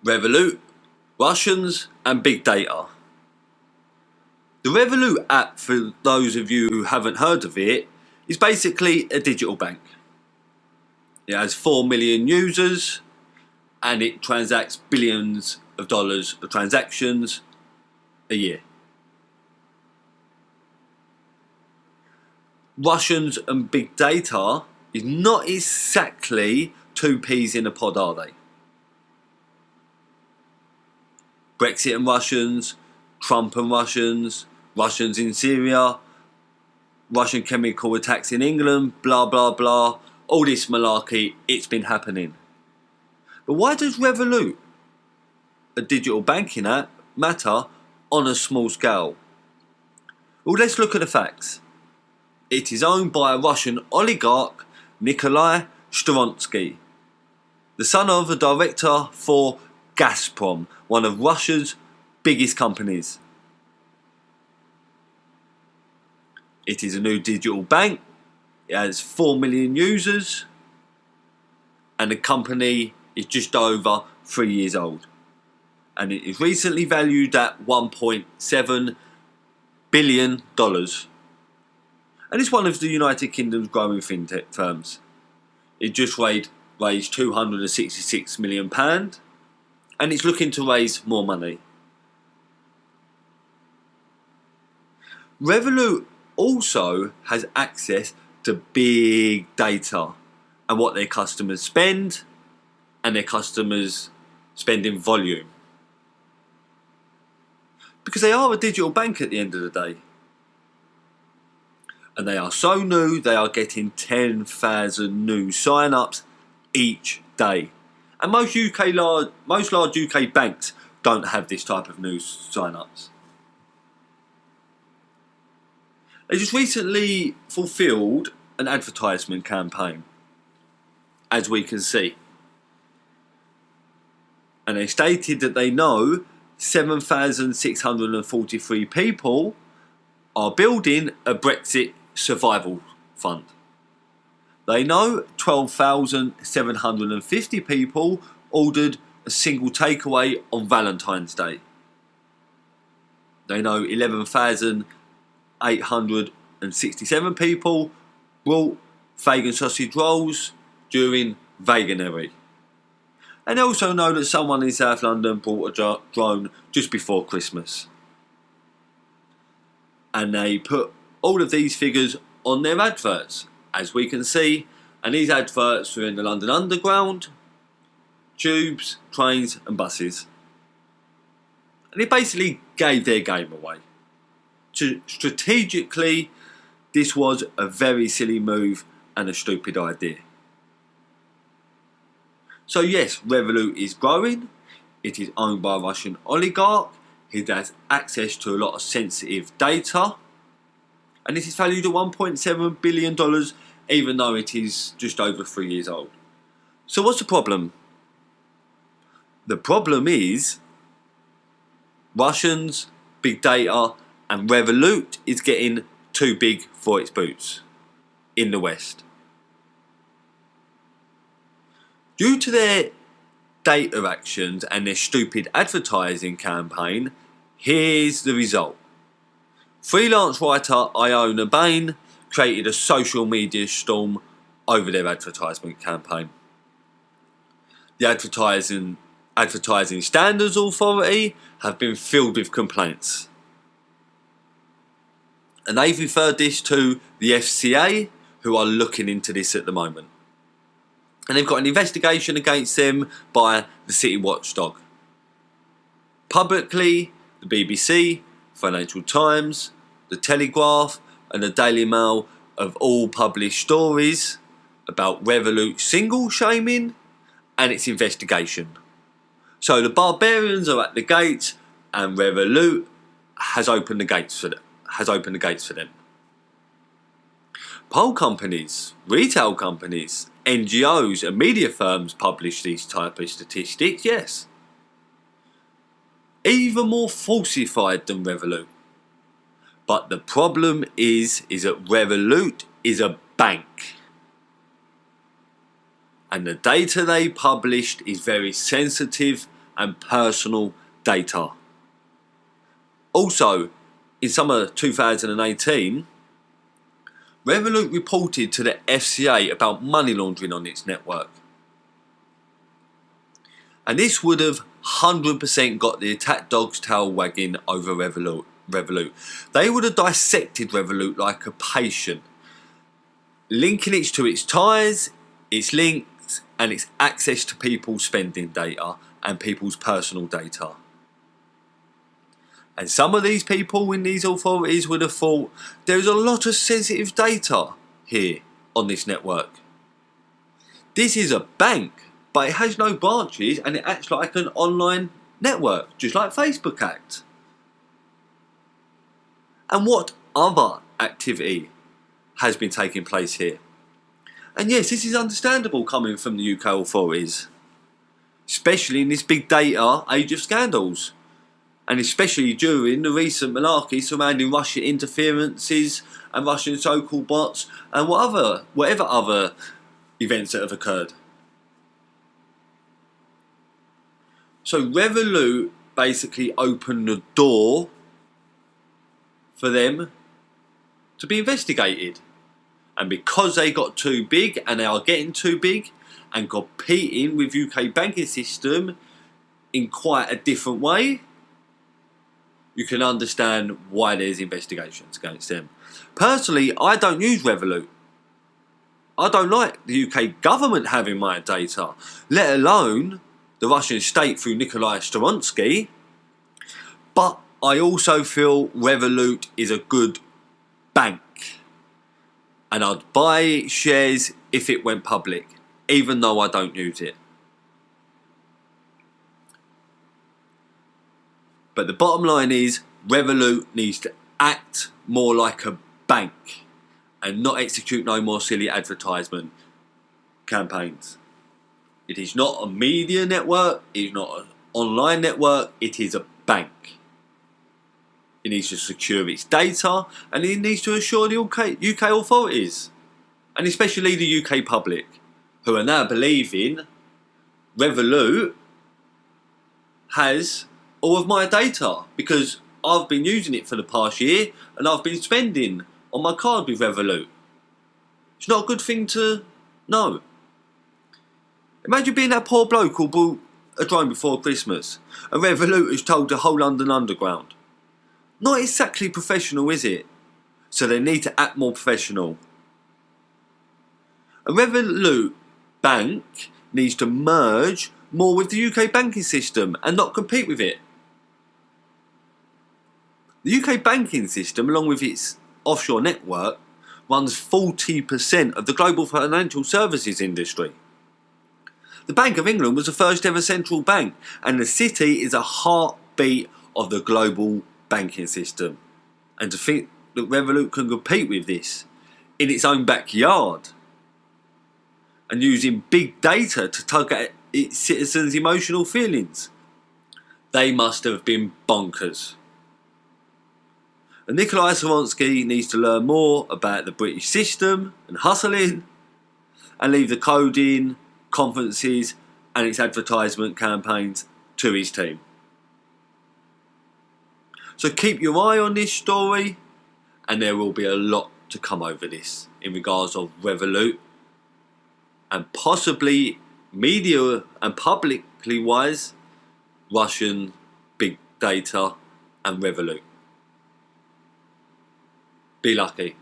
Revolut, Russians and big data. The Revolut app, for those of you who haven't heard of it, is basically a digital bank. It has 4 million users and it transacts billions of dollars of transactions a year. Russians and big data is not exactly two peas in a pod, are they? Brexit and Russians, Trump and Russians, Russians in Syria, Russian chemical attacks in England, blah blah blah, all this malarkey, it's been happening. But why does Revolut, a digital banking app, matter on a small scale? Well, let's look at the facts. It is owned by a Russian oligarch, Nikolay Storonsky, the son of a director for Gazprom, one of Russia's biggest companies. It is a new digital bank. It has 4 million users and the company is just over 3 years old. And it is recently valued at $1.7 billion. And it's one of the United Kingdom's growing fintech firms. It just raised £266 million and it's looking to raise more money. Revolut also has access to big data and what their customers spend and their customers spending volume. Because they are a digital bank at the end of the day. And they are so new, they are getting 10,000 new sign-ups each day. And most large UK banks don't have this type of new sign-ups. They just recently fulfilled an advertisement campaign, as we can see. And they stated that they know 7,643 people are building a Brexit survival fund. They know 12,750 people ordered a single takeaway on Valentine's Day. They know 11,867 people brought vegan sausage rolls during Veganuary. And they also know that someone in South London bought a drone just before Christmas. And they put all of these figures on their adverts, as we can see, and these adverts are in the London Underground, tubes, trains and buses. And it basically gave their game away. Strategically, this was a very silly move and a stupid idea. So yes, Revolut is growing, it is owned by a Russian oligarch, it has access to a lot of sensitive data, and it is valued at $1.7 billion, even though it is just over 3 years old. So what's the problem? The problem is Russians, big data, and Revolut is getting too big for its boots in the West. Due to their data actions and their stupid advertising campaign, here's the result. Freelance writer Iona Bain created a social media storm over their advertisement campaign. The Advertising Standards Authority have been filled with complaints. And they've referred this to the FCA, who are looking into this at the moment. And they've got an investigation against them by the City Watchdog. Publicly, the BBC, Financial Times, the Telegraph and the Daily Mail have all published stories about Revolut single shaming and its investigation. So the barbarians are at the gates and Revolut has opened the gates for them. Poll companies, retail companies, NGOs and media firms publish these type of statistics, yes. Even more falsified than Revolut. But the problem is that Revolut is a bank. And the data they published is very sensitive and personal data. Also, in summer 2018, Revolut reported to the FCA about money laundering on its network. And this would have 100% got the attack dog's tail wagging over Revolut. They would have dissected Revolut like a patient, linking it to its ties, its links, and its access to people's spending data and people's personal data. And some of these people in these authorities would have thought there's a lot of sensitive data here on this network. This is a bank, but it has no branches and it acts like an online network, just like Facebook acts. And what other activity has been taking place here? And yes, this is understandable coming from the UK authorities, especially in this big data age of scandals, and especially during the recent malarkey surrounding Russian interferences and Russian so-called bots and whatever other events that have occurred. So Revolut basically opened the door for them to be investigated. And because they got too big, and they are getting too big, and competing with UK banking system in quite a different way, you can understand why there's investigations against them. Personally, I don't use Revolut. I don't like the UK government having my data, let alone the Russian state through Nikolay Storonsky. But I also feel Revolut is a good bank. And I'd buy shares if it went public, even though I don't use it. But the bottom line is, Revolut needs to act more like a bank and not execute no more silly advertisement campaigns. It is not a media network, it is not an online network, it is a bank. It needs to secure its data, and it needs to assure the UK authorities, and especially the UK public, who are now believing Revolut has all of my data because I've been using it for the past year and I've been spending on my card with Revolut. It's not a good thing to know. Imagine being that poor bloke who bought a drone before Christmas and Revolut is told to hold London Underground. Not exactly professional, is it? So they need to act more professional. A Revolut bank needs to merge more with the UK banking system and not compete with it. The UK banking system, along with its offshore network, runs 40% of the global financial services industry. The Bank of England was the first ever central bank, and the city is a heartbeat of the global banking system. And to think that Revolut can compete with this in its own backyard and using big data to tug at its citizens' emotional feelings, they must have been bonkers. And Nikolay Storonsky needs to learn more about the British system and hustling and leave the coding, conferences and its advertisement campaigns to his team. So keep your eye on this story, and there will be a lot to come over this in regards of Revolut and possibly media and publicly wise Russian big data and Revolut. Be lucky.